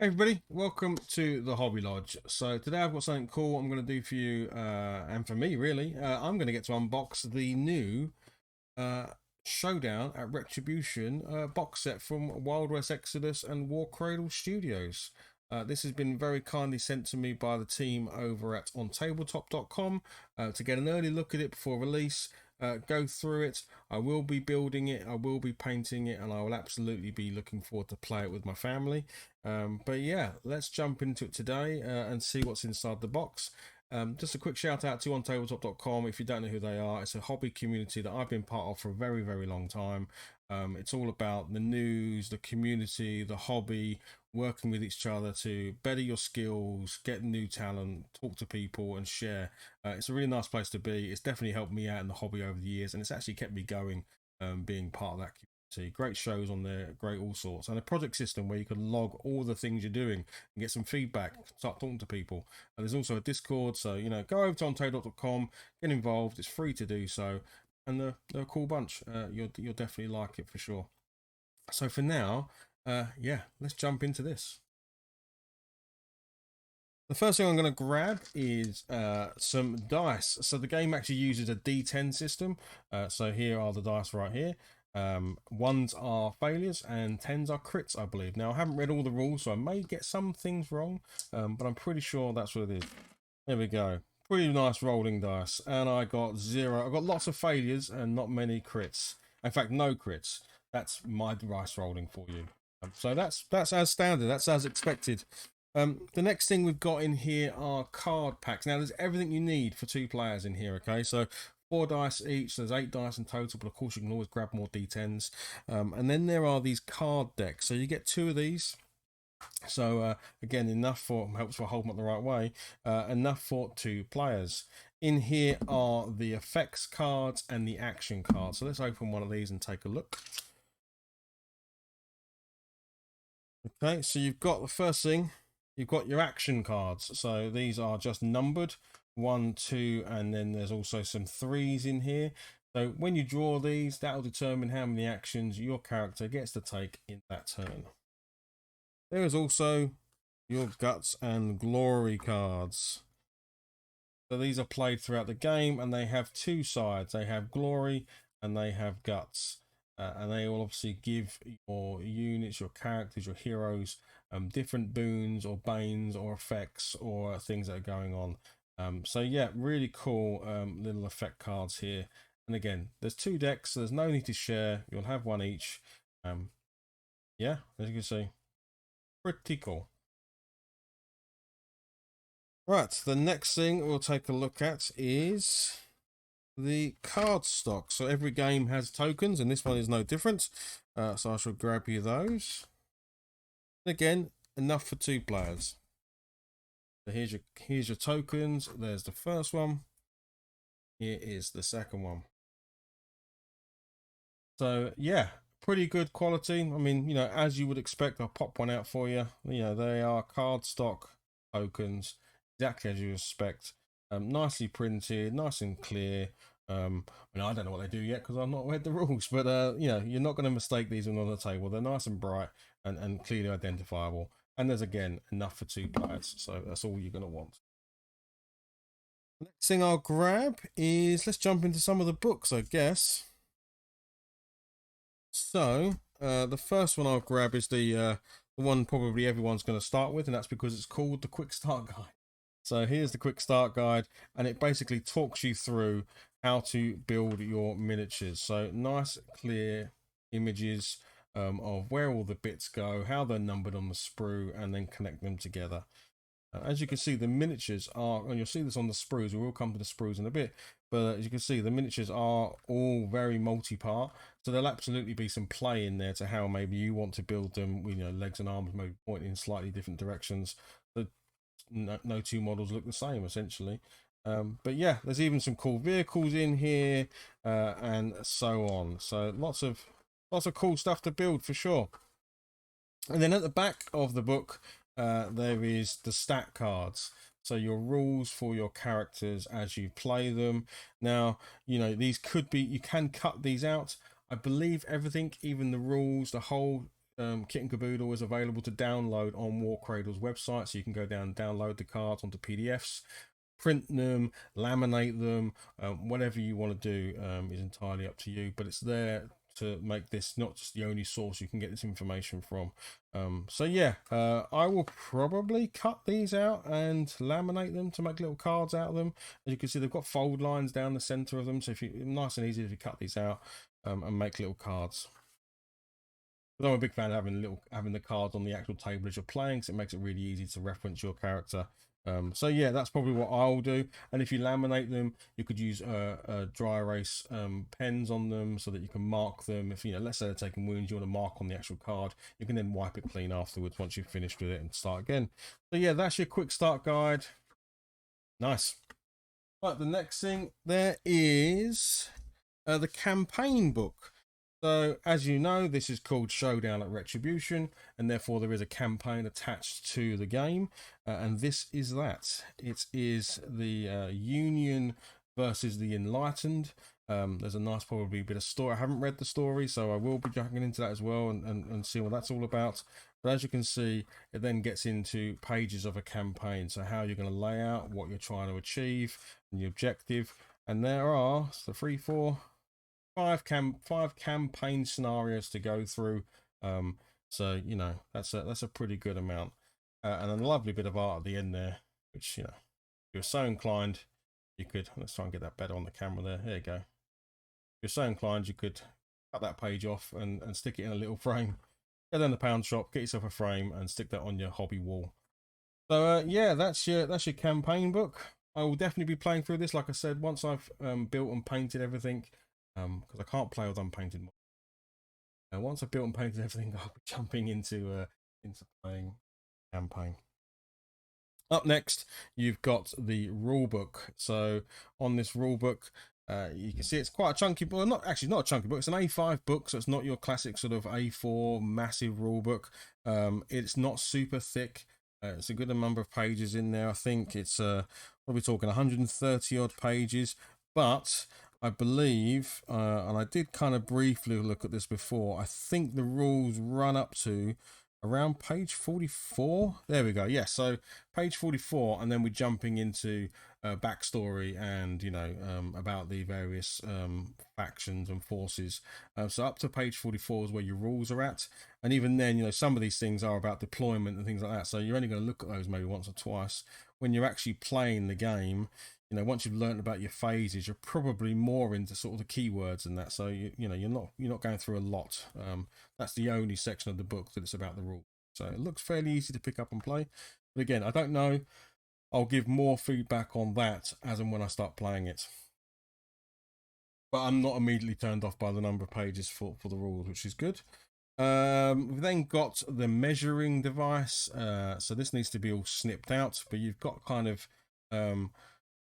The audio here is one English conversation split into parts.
Hey everybody, welcome to the Hobby Lodge. So today I've got something cool I'm going to do for you and for me really. I'm going to get to unbox the new uh, Showdown at Retribution box set from Wild West Exodus and War Cradle Studios. This has been very kindly sent to me by the team over at ontabletop.com to get an early look at it before release. Go through it. I will be building it, I will be painting it, and I will absolutely be looking forward to play it with my family. But yeah, let's jump into it today and see what's inside the box. Just a quick shout out to ontabletop.com. If you don't know who they are, it's a hobby community that I've been part of for a very, very long time. It's all about the news, the community, the hobby, working with each other to better your skills, get new talent, talk to people, and share. It's a really nice place to be. It's definitely helped me out in the hobby over the years, and it's actually kept me going being part of that community. Great shows on there, great all sorts, and a project system where you can log all the things you're doing and get some feedback, start talking to people. And there's also a Discord, so go over to ontail.com, get involved. It's free to do so, and they're a cool bunch. You'll definitely like it for sure. So for now, yeah, let's jump into this. The first thing I'm going to grab is some dice. So the game actually uses a D10 system. So here are the dice right here. Ones are failures and tens are crits, I believe. Now I haven't read all the rules, so I may get some things wrong, but I'm pretty sure that's what it is. There we go. Pretty nice rolling dice, and I got zero. I got lots of failures and not many crits. In fact, no crits. That's my dice rolling for you. So that's as standard. That's as expected. The next thing we've got in here are card packs. Now there's everything you need for two players in here. Okay, so four dice each. There's 8 dice in total, but of course you can always grab more D10s. And then there are these card decks. So you get two of these. So again, enough for helps for holding up the right way. Enough for two players. In here are the effects cards and the action cards. So let's open one of these and take a look. Okay, so you've got the first thing. You've got your action cards. So these are just numbered 1, 2, and then there's also some threes in here. So when you draw these, that will determine how many actions your character gets to take in that turn. There is also your guts and glory cards. So these are played throughout the game, and they have two sides. They have glory and they have guts, and they will obviously give your units, your characters, your heroes, different boons or banes or effects or things that are going on. So yeah, really cool little effect cards here. And again, there's two decks, so there's no need to share. You'll have one each. Yeah, as you can see, pretty cool. Right, the next thing we'll take a look at is the card stock. So every game has tokens, and this one is no different. So I shall grab you those. Again, enough for two players. So here's your tokens. There's the first one. Here is the second one. So yeah, pretty good quality. I mean, as you would expect, I'll pop one out for you. They are card stock tokens, exactly as you expect. Nicely printed, nice and clear. I don't know what they do yet because I've not read the rules, but you're not going to mistake these on the table. They're nice and bright and clearly identifiable. And there's again enough for two players, so that's all you're going to want. Next thing I'll grab is let's jump into some of the books, I guess. So the first one I'll grab is the one probably everyone's going to start with, and that's because it's called the Quick Start Guide. So here's the Quick Start Guide, and it basically talks you through how to build your miniatures. So nice, clear images of where all the bits go, how they're numbered on the sprue, and then connect them together. As you can see, the miniatures are, and you'll see this on the sprues, we will come to the sprues in a bit, but as you can see, the miniatures are all very multi-part, so there'll absolutely be some play in there to how maybe you want to build them, with legs and arms maybe pointing in slightly different directions. But no two models look the same, essentially. But yeah, there's even some cool vehicles in here, and so on. So lots of cool stuff to build for sure. And then at the back of the book, there is the stat cards. So your rules for your characters as you play them. Now, these could be, you can cut these out. I believe everything, even the rules, the whole kit and caboodle is available to download on War Cradle's website, so you can go down and download the cards onto PDFs, print them, laminate them, whatever you want to do is entirely up to you, but it's there to make this not just the only source you can get this information from. So yeah, I will probably cut these out and laminate them to make little cards out of them. As you can see, they've got fold lines down the center of them, so if you nice and easy if you cut these out and make little cards. But I'm a big fan of having the cards on the actual table as you're playing, so it makes it really easy to reference your character. So yeah, that's probably what I'll do. And if you laminate them, you could use dry erase pens on them so that you can mark them. If, you know, let's say they're taking wounds, you want to mark on the actual card, you can then wipe it clean afterwards once you've finished with it and start again. So yeah, that's your quick start guide. Nice. Right, the next thing there is the campaign book. So, as you know, this is called Showdown at Retribution, and therefore there is a campaign attached to the game, and this is that. It is the Union versus the Enlightened. There's a nice, probably, bit of story. I haven't read the story, so I will be jumping into that as well and see what that's all about. But as you can see, it then gets into pages of a campaign. So how you're going to lay out what you're trying to achieve and the objective. And there are five campaign scenarios to go through. So you know that's a pretty good amount, and a lovely bit of art at the end there, which, you know, if you're so inclined, you could, let's try and get that better on the camera there. There you go. If you're so inclined, you could cut that page off and stick it in a little frame. Go down the pound shop, get yourself a frame, and stick that on your hobby wall. So yeah, that's your campaign book. I will definitely be playing through this, like I said, once I've built and painted everything. Because I can't play with unpainted models. Once I've built and painted everything, I'll be jumping into playing campaign. Up next, you've got the rulebook. So on this rulebook, you can see it's quite a chunky book. Not a chunky book. It's an A5 book, so it's not your classic sort of A4 massive rulebook. It's not super thick. It's a good number of pages in there. I think it's what are we talking, 130 odd pages, but I believe, and I did kind of briefly look at this before, I think the rules run up to around page 44. There we go. Yeah, so page 44, and then we're jumping into backstory and, you know, about the various factions and forces. So up to page 44 is where your rules are at. And even then, you know, some of these things are about deployment and things like that. So you're only going to look at those maybe once or twice. When you're actually playing the game, you know, once you've learned about your phases, you're probably more into sort of the keywords and that. So you know, you're not going through a lot. That's the only section of the book that it's about the rules. So it looks fairly easy to pick up and play. But again, I don't know. I'll give more feedback on that as and when I start playing it. But I'm not immediately turned off by the number of pages for the rules, which is good. We've then got the measuring device. So this needs to be all snipped out, but you've got kind of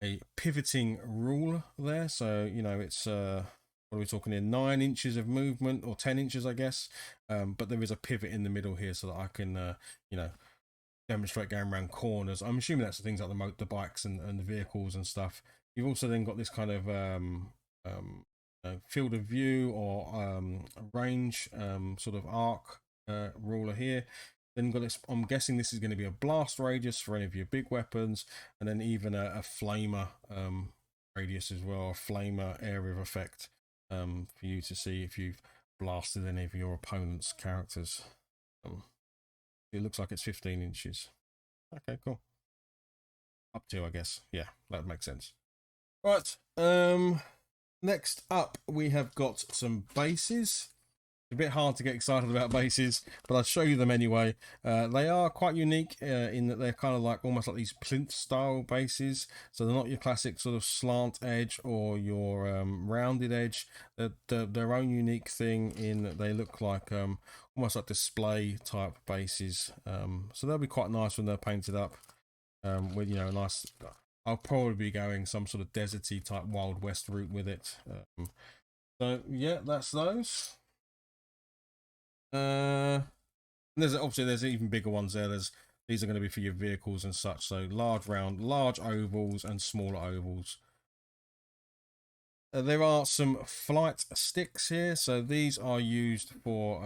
a pivoting rule there. So, you know, it's what are we talking here, 9 inches of movement, or 10 inches, I guess. But there is a pivot in the middle here so that I can you know, demonstrate going around corners. I'm assuming that's the things like the motorbikes and the vehicles and stuff. You've also then got this kind of field of view or range sort of arc ruler here. Then got this, I'm guessing this is going to be a blast radius for any of your big weapons, and then even a flamer radius as well, a flamer area of effect for you to see if you've blasted any of your opponent's characters. It looks like it's 15 inches. Okay, cool. Up to, I guess. Yeah, that makes sense. Right. Next up, we have got some bases. It's a bit hard to get excited about bases, but I'll show you them anyway. They are quite unique in that they're kind of like almost like these plinth style bases. So they're not your classic sort of slant edge or your rounded edge. They're their own unique thing in that they look like almost like display type bases. So they'll be quite nice when they're painted up with, you know, a nice. I'll probably be going some sort of deserty type Wild West route with it. So yeah, that's those. There's even bigger ones there. These are going to be for your vehicles and such. So large ovals and smaller ovals. There are some flight sticks here. So these are used for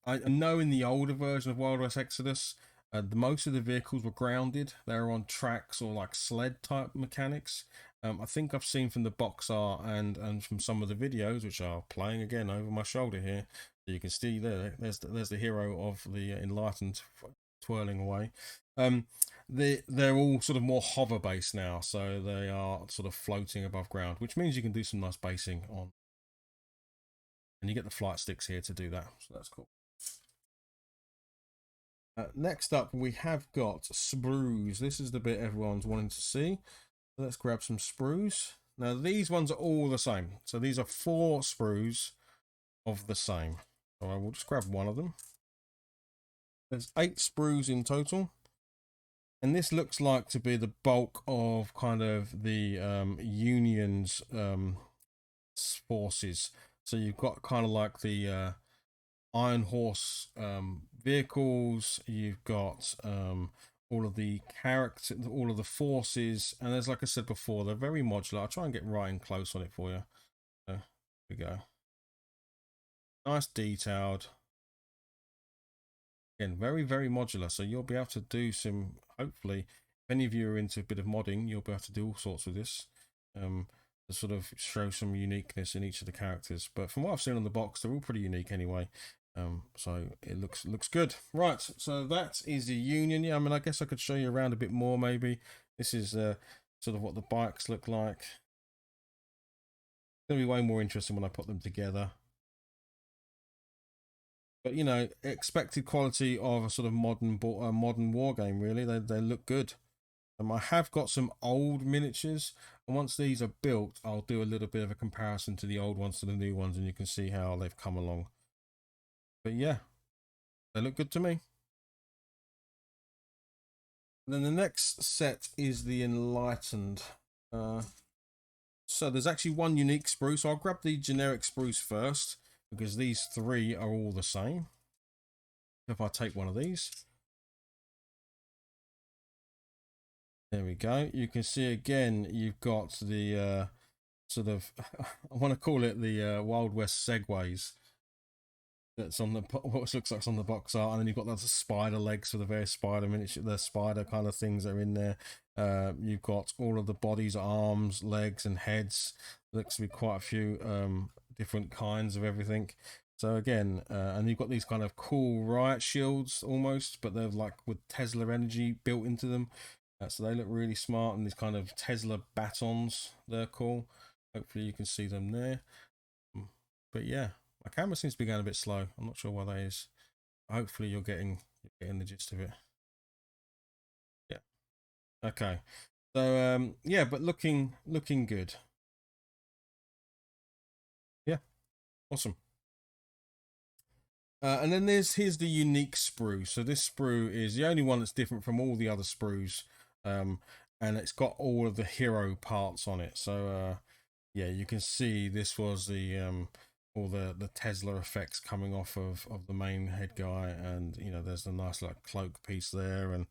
I know in the older version of Wild West Exodus, most of the vehicles were grounded. They were on tracks or like sled type mechanics. I think I've seen from the box art and from some of the videos, which are playing again over my shoulder here. So you can see there's the hero of the Enlightened twirling away. They're all sort of more hover based now, so they are sort of floating above ground, which means you can do some nice basing on, and you get the flight sticks here to do that. So that's cool. Next up, we have got Sprues. This is the bit everyone's wanting to see. Let's grab some Sprues. Now, these ones are all the same. So these are 4 Sprues of the same. So I will just grab one of them. There's 8 Sprues in total. And this looks like to be the bulk of kind of the Union's forces. So you've got kind of like the Iron Horse vehicles. You've got all of the character, all of the forces, and there's, like I said before, they're very modular. I'll try and get right and close on it for you. Here we go. Nice detailed. Again, very, very modular. So you'll be able to do some, hopefully, if any of you are into a bit of modding, you'll be able to do all sorts with this. To sort of show some uniqueness in each of the characters. But from what I've seen on the box, they're all pretty unique anyway. So it looks good. Right, so that is the Union. Yeah, I mean, I guess I could show you around a bit more maybe. This is sort of what the bikes look like. It's going to be way more interesting when I put them together. But, you know, expected quality of a sort of modern war game, really. They look good. I have got some old miniatures, and once these are built, I'll do a little bit of a comparison to the old ones to the new ones, and you can see how they've come along. But yeah, they look good to me. And then the next set is the Enlightened. So there's actually one unique sprue, so I'll grab the generic sprues first, because these 3 are all the same. If I take one of these. There we go. You can see again, you've got the sort of, I want to call it the Wild West segways. That's on the what looks like on the box art, and then you've got those spider legs for the various spider miniature, the spider kind of things that are in there. You've got all of the bodies, arms, legs, and heads. Looks to be quite a few different kinds of everything. So again, and you've got these kind of cool riot shields almost, but they're like with Tesla energy built into them. So they look really smart, and these kind of Tesla batons, they're cool. Hopefully you can see them there. But yeah, my camera seems to be going a bit slow. I'm not sure why that is. Hopefully you're getting the gist of it. Yeah. Okay. So yeah, but looking good. Yeah. Awesome. And then here's the unique sprue. So this sprue is the only one that's different from all the other sprues. And it's got all of the hero parts on it. So yeah, you can see this was the all the Tesla effects coming off of the main head guy, and you know there's the nice like cloak piece there, and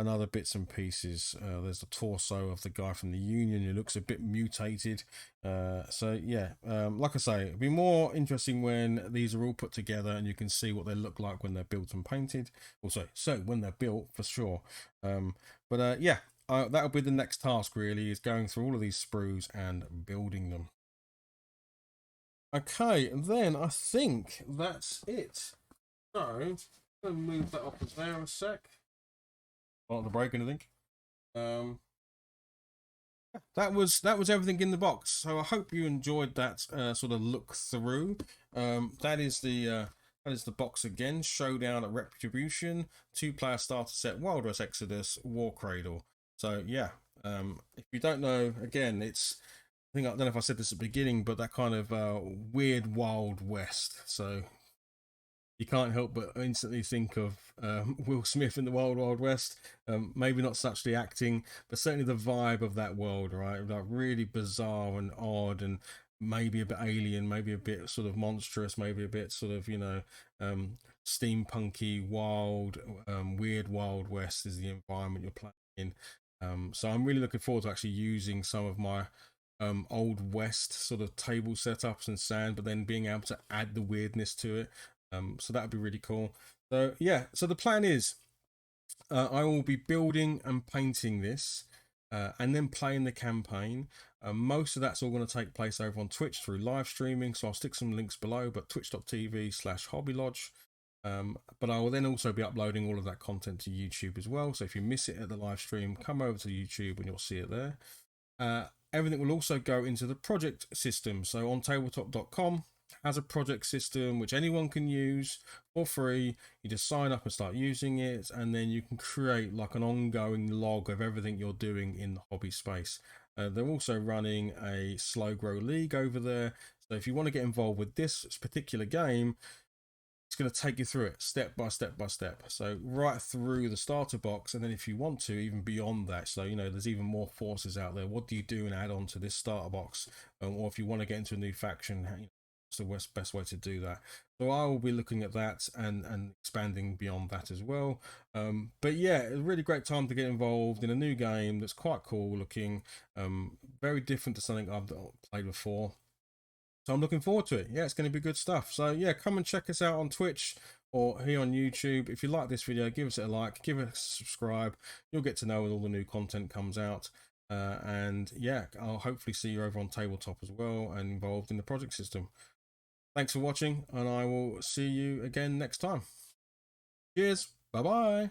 other bits and pieces. There's the torso of the guy from the Union who looks a bit mutated. So yeah, like I say, it'll be more interesting when these are all put together and you can see what they look like when they're built and painted. Also, so when they're built for sure. But yeah, that'll be the next task really, is going through all of these sprues and building them. Okay, then I think that's it. So, I'm going to move that up there a sec. Not the break anything. That was everything in the box. So I hope you enjoyed that sort of look through. That is the box again. Showdown at Retribution, 2-player starter set, Wild West Exodus, War Cradle. So yeah, if you don't know, again, it's I don't know if I said this at the beginning, but that kind of weird Wild West. So you can't help but instantly think of Will Smith in the Wild Wild West. Maybe not such the acting, but certainly the vibe of that world, right? Like really bizarre and odd, and maybe a bit alien, maybe a bit sort of monstrous, maybe a bit sort of steampunky, wild, weird Wild West is the environment you're playing in. So I'm really looking forward to actually using some of my old west sort of table setups and sand, but then being able to add the weirdness to it. So that would be really cool. So yeah, so the plan is I will be building and painting this, and then playing the campaign. Most of that's all going to take place over on Twitch through live streaming, so I'll stick some links below, but twitch.tv/hobbylodge. But I will then also be uploading all of that content to YouTube as well. So if you miss it at the live stream, come over to YouTube and you'll see it there. Everything will also go into the project system. So on tabletop.com has a project system which anyone can use for free. You just sign up and start using it, and then you can create like an ongoing log of everything you're doing in the hobby space. They're also running a slow grow league over there. So if you want to get involved with this particular game, it's going to take you through it step by step by step. So right through the starter box, and then if you want to, even beyond that. So there's even more forces out there. What do you do and add on to this starter box? Or if you want to get into a new faction, what's the best way to do that? So I will be looking at that and expanding beyond that as well. But yeah, it's a really great time to get involved in a new game that's quite cool looking, very different to something I've played before. So I'm looking forward to it. Yeah, it's going to be good stuff. So yeah, come and check us out on Twitch or here on YouTube. If you like this video, give us a like, give us a subscribe. You'll get to know when all the new content comes out. And yeah, I'll hopefully see you over on Tabletop as well and involved in the project system. Thanks for watching, and I will see you again next time. Cheers. Bye-bye.